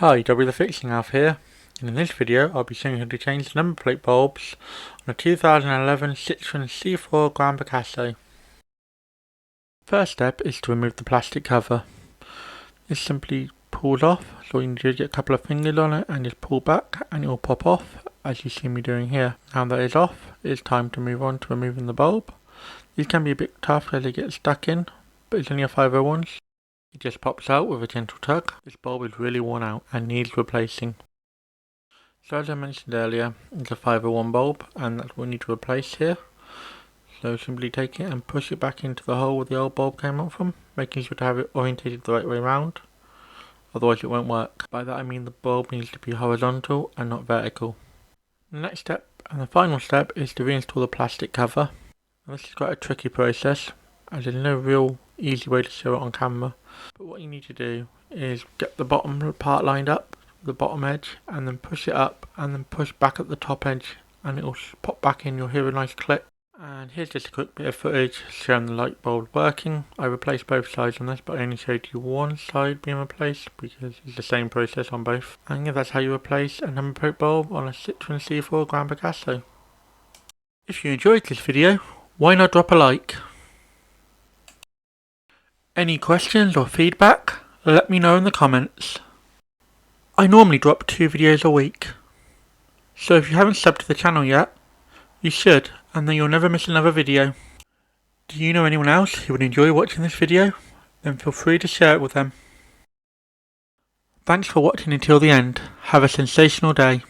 Hi, Dobby the Fixing Elf here, and in this video I'll be showing you how to change the number plate bulbs on a 2011 Citroen C4 Grand Picasso. First step is to remove the plastic cover. This simply pulls off, so you need to get a couple of fingers on it and just pull back and it will pop off, as you see me doing here. Now that is off, it's time to move on to removing the bulb. These can be a bit tough as they get stuck in, but it's only a 501. It just pops out with a gentle tug. This bulb is really worn out and needs replacing. So as I mentioned earlier, it's a 501 bulb and that's what we need to replace here. So simply take it and push it back into the hole where the old bulb came out from, making sure to have it orientated the right way around, otherwise it won't work. By that I mean the bulb needs to be horizontal and not vertical. The next step and the final step is to reinstall the plastic cover. Now, this is quite a tricky process as there's no real easy way to show it on camera. But what you need to do is get the bottom part lined up, the bottom edge, and then push it up and then push back at the top edge and it will pop back in. You'll hear a nice click. And here's just a quick bit of footage showing the light bulb working. I replaced both sides on this, but I only showed you one side being replaced because it's the same process on both. And yeah, that's how you replace a number plate bulb on a Citroen C4 Grand Picasso. If you enjoyed this video, why not drop a like? Any questions or feedback? Let me know in the comments. I normally drop 2 videos a week, so if you haven't subbed to the channel yet, you should, and then you'll never miss another video. Do you know anyone else who would enjoy watching this video? Then feel free to share it with them. Thanks for watching until the end. Have a sensational day.